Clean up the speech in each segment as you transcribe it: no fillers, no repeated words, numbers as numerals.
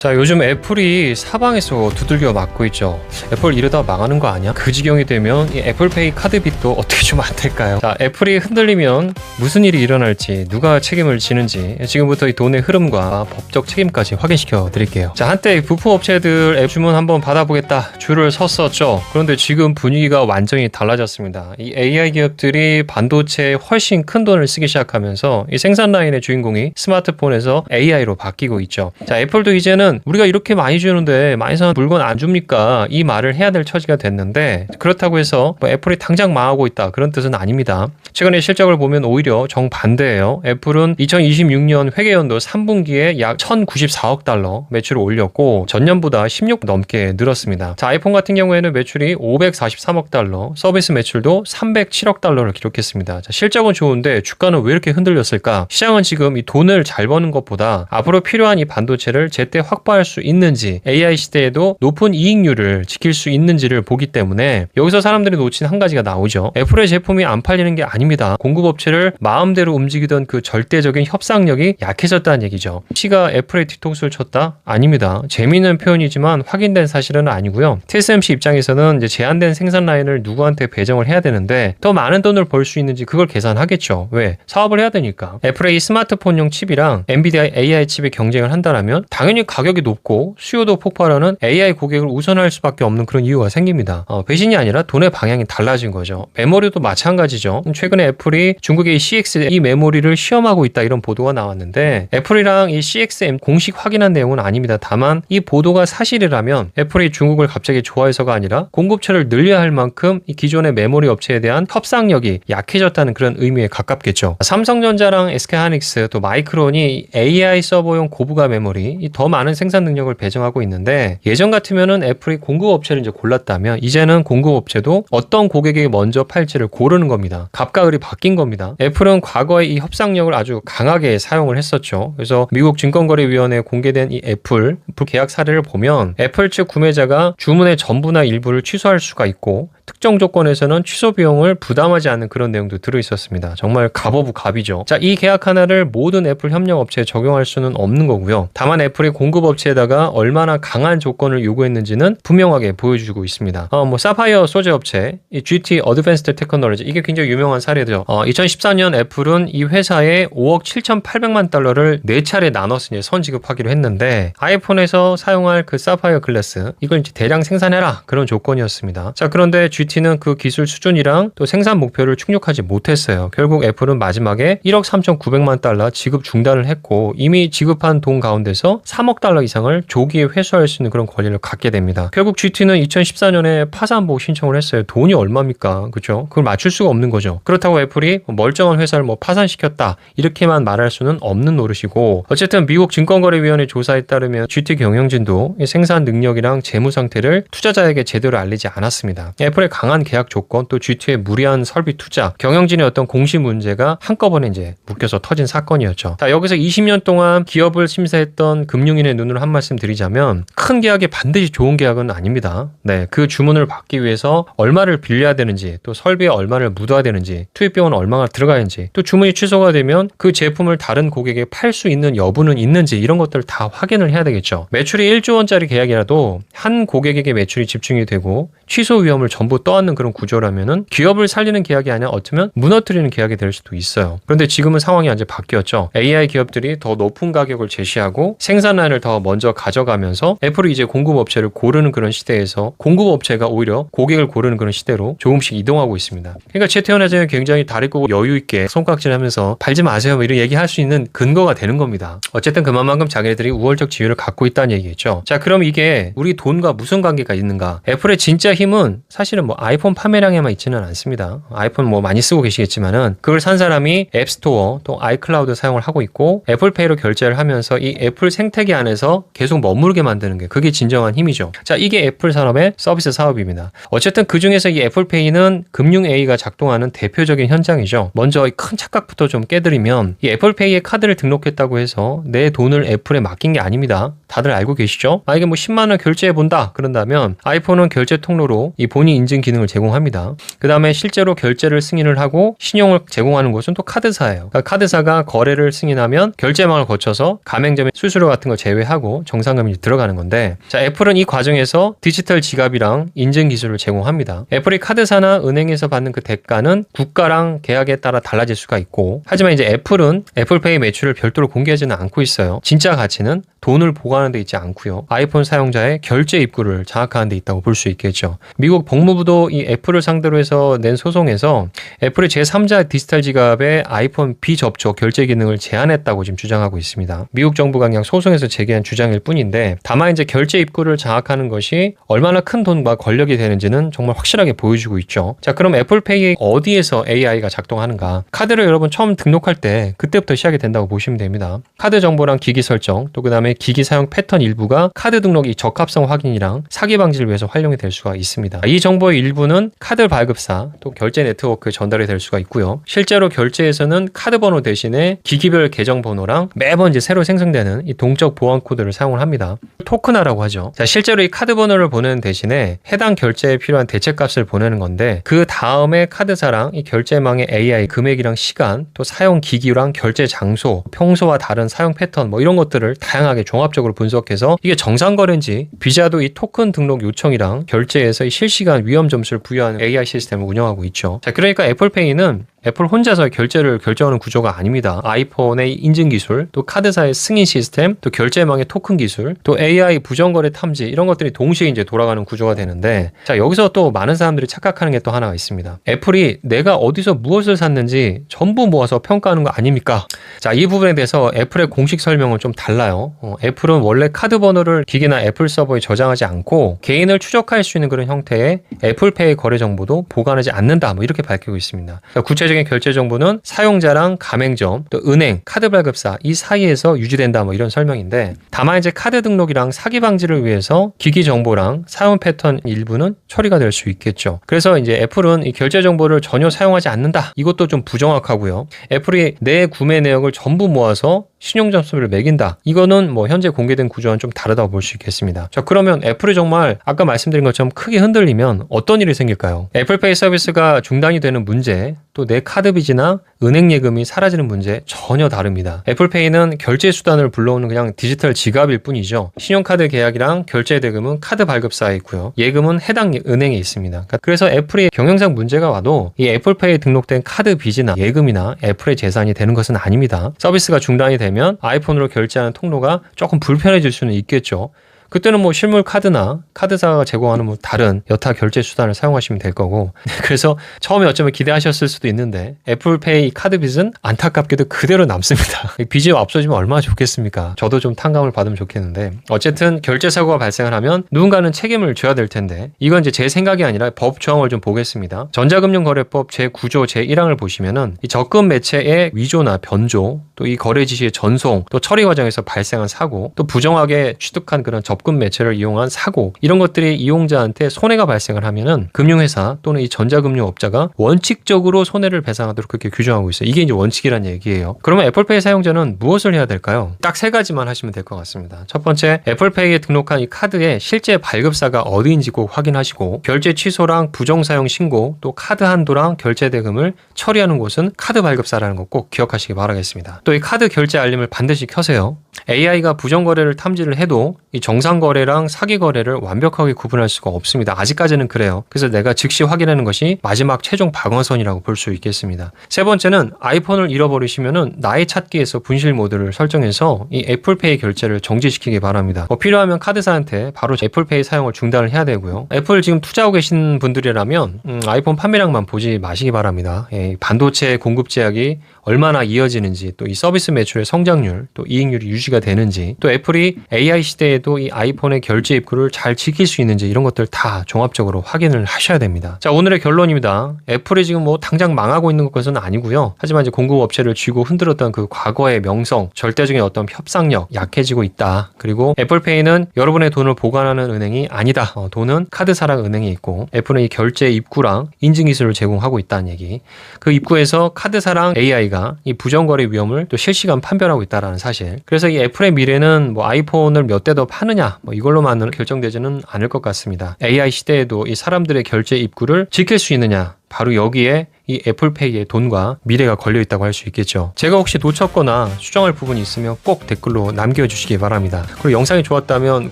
자, 요즘 애플이 사방에서 두들겨 맞고 있죠. 애플 이러다 망하는 거 아니야? 그 지경이 되면 이 애플페이 카드빚도 어떻게 좀 안 될까요? 자, 애플이 흔들리면 무슨 일이 일어날지, 누가 책임을 지는지 지금부터 이 돈의 흐름과 법적 책임까지 확인시켜 드릴게요. 자, 한때 부품업체들 앱 주문 한번 받아보겠다 줄을 섰었죠. 그런데 지금 분위기가 완전히 달라졌습니다. 이 AI 기업들이 반도체에 훨씬 큰 돈을 쓰기 시작하면서 이 생산 라인의 주인공이 스마트폰에서 AI로 바뀌고 있죠. 자, 애플도 이제는 우리가 이렇게 많이 주는데 많이 사는 물건 안 줍니까? 이 말을 해야 될 처지가 됐는데, 그렇다고 해서 뭐 애플이 당장 망하고 있다, 그런 뜻은 아닙니다. 최근에 실적을 보면 오히려 정반대예요. 애플은 2026년 회계연도 3분기에 약 1094억 달러 매출을 올렸고 전년보다 16% 넘게 늘었습니다. 자, 아이폰 같은 경우에는 매출이 543억 달러, 서비스 매출도 307억 달러를 기록했습니다. 자, 실적은 좋은데 주가는 왜 이렇게 흔들렸을까? 시장은 지금 이 돈을 잘 버는 것보다 앞으로 필요한 이 반도체를 제때 확보할 수 있는지, AI 시대에도 높은 이익률을 지킬 수 있는지를 보기 때문에 여기서 사람들이 놓친 한 가지가 나오죠. 애플의 제품이 안 팔리는 게 아닙니다. 공급업체를 마음대로 움직이던 그 절대적인 협상력이 약해졌다는 얘기죠. C가 애플의 뒤통수를 쳤다? 아닙니다. 재미있는 표현이지만 확인된 사실은 아니고요. TSMC 입장에서는 이제 제한된 생산 라인을 누구한테 배정을 해야 되는데 더 많은 돈을 벌 수 있는지 그걸 계산하겠죠. 왜? 사업을 해야 되니까. 애플의 이 스마트폰용 칩이랑 엔비디아의 AI 칩이 경쟁을 한다면 당연히 가격이 높고 수요도 폭발하는 AI 고객을 우선할 수밖에 없는 그런 이유가 생깁니다. 배신이 아니라 돈의 방향이 달라진 거죠. 메모리도 마찬가지죠. 최근에 애플이 중국의 이 CX 이 메모리를 시험하고 있다, 이런 보도가 나왔는데 애플이랑 이 CXM 공식 확인한 내용은 아닙니다. 다만 이 보도가 사실이라면 애플이 중국을 갑자기 좋아해서가 아니라 공급처를 늘려야 할 만큼 이 기존의 메모리 업체에 대한 협상력이 약해졌다는 그런 의미에 가깝겠죠. 삼성전자랑 SK하이닉스 또 마이크론이 AI 서버용 고부가 메모리 더 많은 생산 능력을 배정하고 있는데, 예전 같으면은 애플이 공급업체를 이제 골랐다면 이제는 공급업체도 어떤 고객에게 먼저 팔지를 고르는 겁니다. 갑과 을이 바뀐 겁니다. 애플은 과거에 이 협상력을 아주 강하게 사용을 했었죠. 그래서 미국 증권거래위원회에 공개된 이 애플 계약 사례를 보면 애플 측 구매자가 주문의 전부나 일부를 취소할 수가 있고 특정 조건에서는 취소 비용을 부담하지 않는 그런 내용도 들어있었습니다. 정말 갑 오브 갑이죠. 자, 이 계약 하나를 모든 애플 협력업체에 적용할 수는 없는 거고요. 다만 애플이 공급업체에다가 얼마나 강한 조건을 요구했는지는 분명하게 보여주고 있습니다. 사파이어 소재 업체, 이 GT 어드밴스드 테크놀로지, 이게 굉장히 유명한 사례죠. 2014년 애플은 이 회사에 5억 7,800만 달러를 4차례 나눠서 이제 선지급하기로 했는데, 아이폰에서 사용할 그 사파이어 글래스, 이걸 이제 대량 생산해라, 그런 조건이었습니다. 자, 그런데 GT는 그 기술 수준이랑 또 생산 목표를 충족하지 못했어요. 결국 애플은 마지막에 1억 3,900만 달러 지급 중단을 했고, 이미 지급한 돈 가운데서 3억 달러 이상을 조기에 회수할 수 있는 그런 권리를 갖게 됩니다. 결국 GT는 2014년에 파산보호 신청을 했어요. 돈이 얼마입니까? 그죠? 그걸 맞출 수가 없는 거죠. 그렇다고 애플이 멀쩡한 회사를 파산시켰다, 이렇게만 말할 수는 없는 노릇이고, 어쨌든 미국 증권거래위원회 조사에 따르면 GT 경영진도 생산 능력이랑 재무 상태를 투자자에게 제대로 알리지 않았습니다. 애플의 강한 계약 조건, 또 GT의 무리한 설비 투자, 경영진의 어떤 공시 문제가 한꺼번에 이제 묶여서 터진 사건이었죠. 자, 여기서 20년 동안 기업을 심사했던 금융인의 눈으로 한 말씀 드리자면, 큰 계약이 반드시 좋은 계약은 아닙니다. 네, 그 주문을 받기 위해서 얼마를 빌려야 되는지, 또 설비에 얼마를 묻어야 되는지, 투입비용은 얼마나 들어가는지, 또 주문이 취소가 되면 그 제품을 다른 고객에게 팔 수 있는 여부는 있는지, 이런 것들을 다 확인을 해야 되겠죠. 매출이 1조 원짜리 계약이라도 한 고객에게 매출이 집중이 되고 취소 위험을 전부 떠안는 그런 구조라면은 기업을 살리는 계약이 아니라 어쩌면 무너뜨리는 계약이 될 수도 있어요. 그런데 지금은 상황이 완전히 바뀌었죠. AI 기업들이 더 높은 가격을 제시하고 생산라인을 더 먼저 가져가면서 애플이 이제 공급업체를 고르는 그런 시대에서 공급업체가 오히려 고객을 고르는 그런 시대로 조금씩 이동하고 있습니다. 그러니까 최태원 회장이 굉장히 다리 꼬고 여유 있게 손깍질하면서 팔지 마세요, 이런 얘기할 수 있는 근거가 되는 겁니다. 어쨌든 그만큼 자기네들이 우월적 지위를 갖고 있다는 얘기겠죠. 자, 그럼 이게 우리 돈과 무슨 관계가 있는가? 애플의 진짜 힘은 사실은 아이폰 판매량에만 있지는 않습니다. 아이폰 많이 쓰고 계시겠지만은 그걸 산 사람이 앱스토어 또 아이클라우드 사용을 하고 있고 애플페이로 결제를 하면서 이 애플 생태계 안에서 계속 머물게 만드는 게, 그게 진정한 힘이죠. 자, 이게 애플 산업의 서비스 사업입니다. 어쨌든 그 중에서 이 애플페이는 금융 A가 작동하는 대표적인 현장이죠. 먼저 이 큰 착각부터 좀 깨드리면, 이 애플페이에 카드를 등록했다고 해서 내 돈을 애플에 맡긴 게 아닙니다. 다들 알고 계시죠? 이게 뭐 10만 원 결제해 본다 그런다면 아이폰은 결제 통로로 이 본인 인증 기능을 제공합니다. 그 다음에 실제로 결제를 승인을 하고 신용을 제공하는 곳은 또 카드사예요. 그러니까 카드사가 거래를 승인하면 결제망을 거쳐서 가맹점의 수수료 같은 거 제외하고 정상금이 들어가는 건데, 자, 애플은 이 과정에서 디지털 지갑이랑 인증 기술을 제공합니다. 애플이 카드사나 은행에서 받는 그 대가는 국가랑 계약에 따라 달라질 수가 있고, 하지만 이제 애플은 애플페이 매출을 별도로 공개하지는 않고 있어요. 진짜 가치는 돈을 보관하는 데 있지 않고요. 아이폰 사용자의 결제 입구를 장악하는 데 있다고 볼 수 있겠죠. 미국 법무부도 이 애플을 상대로 해서 낸 소송에서 애플의 제3자 디지털 지갑의 아이폰 비접촉 결제 기능을 제한했다고 지금 주장하고 있습니다. 미국 정부가 그냥 소송에서 제기한 주장일 뿐인데, 다만 이제 결제 입구를 장악하는 것이 얼마나 큰 돈과 권력이 되는지는 정말 확실하게 보여주고 있죠. 자, 그럼 애플페이에 어디에서 AI가 작동하는가? 카드를 여러분 처음 등록할 때 그때부터 시작이 된다고 보시면 됩니다. 카드 정보랑 기기 설정, 또 그 다음에 기기 사용 패턴 일부가 카드 등록이 적합성 확인이랑 사기 방지를 위해서 활용이 될 수가 있습니다. 이 정보의 일부는 카드 발급사 또 결제 네트워크에 전달이 될 수가 있고요. 실제로 결제에서는 카드 번호 대신에 기기별 계정 번호랑 매번 이제 새로 생성되는 이 동적 보안 코드를 사용을 합니다. 토큰화라고 하죠. 자, 실제로 이 카드 번호를 보내는 대신에 해당 결제에 필요한 대체값을 보내는 건데, 그 다음에 카드사랑 이 결제망의 AI 금액이랑 시간, 또 사용 기기랑 결제 장소, 평소와 다른 사용 패턴 뭐 이런 것들을 다양하게 종합적으로 분석해서 이게 정상 거래인지, 비자도 이 토큰 등록 요청이랑 결제에서 이 실시간 위험 점수를 부여하는 AI 시스템을 운영하고 있죠. 자, 그러니까 애플페이는 애플 혼자서 결제를 결정하는 구조가 아닙니다. 아이폰의 인증 기술, 또 카드사의 승인 시스템, 또 결제망의 토큰 기술, 또 AI 부정거래 탐지 이런 것들이 동시에 이제 돌아가는 구조가 되는데, 자, 여기서 또 많은 사람들이 착각하는 게 또 하나가 있습니다. 애플이 내가 어디서 무엇을 샀는지 전부 모아서 평가하는 거 아닙니까? 자, 이 부분에 대해서 애플의 공식 설명은 좀 달라요. 애플은 원래 카드 번호를 기기나 애플 서버에 저장하지 않고 개인을 추적할 수 있는 그런 형태의 애플페이 거래 정보도 보관하지 않는다, 뭐 이렇게 밝히고 있습니다. 그러니까 구체적인 결제 정보는 사용자랑 가맹점, 또 은행, 카드 발급사 이 사이에서 유지된다, 뭐 이런 설명인데, 다만 이제 카드 등록이랑 사기 방지를 위해서 기기 정보랑 사용 패턴 일부는 처리가 될 수 있겠죠. 그래서 이제 애플은 이 결제 정보를 전혀 사용하지 않는다, 이것도 좀 부정확하고요. 애플이 내 구매 내역을 전부 모아서 신용 점수를 매긴다, 이거는 뭐 현재 공개된 구조와는 좀 다르다고 볼 수 있겠습니다. 자, 그러면 애플이 정말 아까 말씀드린 것처럼 크게 흔들리면 어떤 일이 생길까요? 애플페이 서비스가 중단이 되는 문제, 또 내 카드 빚이나 은행 예금이 사라지는 문제 전혀 다릅니다. 애플페이는 결제 수단을 불러오는 그냥 디지털 지갑일 뿐이죠. 신용카드 계약이랑 결제 대금은 카드 발급사에 있고요. 예금은 해당 은행에 있습니다. 그래서 애플이 경영상 문제가 와도 이 애플페이에 등록된 카드 빚이나 예금이나 애플의 재산이 되는 것은 아닙니다. 서비스가 중단이 되면 아이폰으로 결제하는 통로가 조금 불편해질 수는 있겠죠. 그때는 뭐 실물 카드나 카드사가 제공하는 뭐 다른 여타 결제 수단을 사용하시면 될 거고, 그래서 처음에 어쩌면 기대하셨을 수도 있는데 애플페이 카드 빚은 안타깝게도 그대로 남습니다. 빚이 없어지면 얼마나 좋겠습니까? 저도 좀 탕감을 받으면 좋겠는데, 어쨌든 결제 사고가 발생을 하면 누군가는 책임을 져야 될 텐데, 이건 이제 제 생각이 아니라 법 조항을 좀 보겠습니다. 전자금융거래법 제9조 제1항을 보시면은 이 적금 매체의 위조나 변조, 또 이 거래 지시의 전송, 또 처리 과정에서 발생한 사고, 또 부정하게 취득한 그런 접금 매체를 이용한 사고, 이런 것들이 이용자한테 손해가 발생을 하면은 금융회사 또는 이 전자금융업자가 원칙적으로 손해를 배상하도록 그렇게 규정하고 있어요. 이게 이제 원칙이란 얘기예요. 그러면 애플페이 사용자는 무엇을 해야 될까요? 딱 세 가지만 하시면 될 것 같습니다. 첫 번째, 애플페이에 등록한 이 카드의 실제 발급사가 어디인지 꼭 확인하시고, 결제 취소랑 부정사용 신고, 또 카드 한도랑 결제 대금을 처리하는 곳은 카드 발급사라는 거 꼭 기억하시기 바라겠습니다. 또 이 카드 결제 알림을 반드시 켜세요. AI가 부정거래를 탐지를 해도 이 정상거래랑 사기거래를 완벽하게 구분할 수가 없습니다. 아직까지는 그래요. 그래서 내가 즉시 확인하는 것이 마지막 최종 방어선이라고 볼 수 있겠습니다. 세 번째는 아이폰을 잃어버리시면은 나의 찾기에서 분실 모드를 설정해서 이 애플페이 결제를 정지시키기 바랍니다. 필요하면 카드사한테 바로 애플페이 사용을 중단을 해야 되고요. 애플 지금 투자하고 계신 분들이라면 아이폰 판매량만 보지 마시기 바랍니다. 반도체 공급 제약이 얼마나 이어지는지, 또 이 서비스 매출의 성장률, 또 이익률이 유지가 되는지, 또 애플이 AI 시대에도 이 아이폰의 결제 입구를 잘 지킬 수 있는지, 이런 것들 다 종합적으로 확인을 하셔야 됩니다. 자, 오늘의 결론입니다. 애플이 지금 뭐 당장 망하고 있는 것은 아니고요. 하지만 이제 공급업체를 쥐고 흔들었던 그 과거의 명성, 절대적인 어떤 협상력 약해지고 있다. 그리고 애플페이는 여러분의 돈을 보관하는 은행이 아니다. 돈은 카드사랑 은행에 있고, 애플은 이 결제 입구랑 인증 기술을 제공하고 있다는 얘기. 그 입구에서 카드사랑 AI가 애플페이가 이 부정거래 위험을 또 실시간 판별하고 있다는 사실. 그래서 이 애플의 미래는 뭐 아이폰을 몇 대 더 파느냐 뭐 이걸로만은 결정되지는 않을 것 같습니다. AI 시대에도 이 사람들의 결제 입구를 지킬 수 있느냐, 바로 여기에 이 애플페이의 돈과 미래가 걸려있다고 할 수 있겠죠. 제가 혹시 놓쳤거나 수정할 부분이 있으면 꼭 댓글로 남겨주시기 바랍니다. 그리고 영상이 좋았다면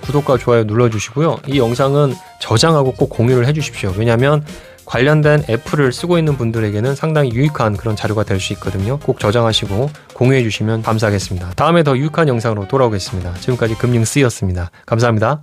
구독과 좋아요 눌러주시고요. 이 영상은 저장하고 꼭 공유를 해주십시오. 왜냐하면 관련된 애플을 쓰고 있는 분들에게는 상당히 유익한 그런 자료가 될 수 있거든요. 꼭 저장하시고 공유해 주시면 감사하겠습니다. 다음에 더 유익한 영상으로 돌아오겠습니다. 지금까지 금융C였습니다. 감사합니다.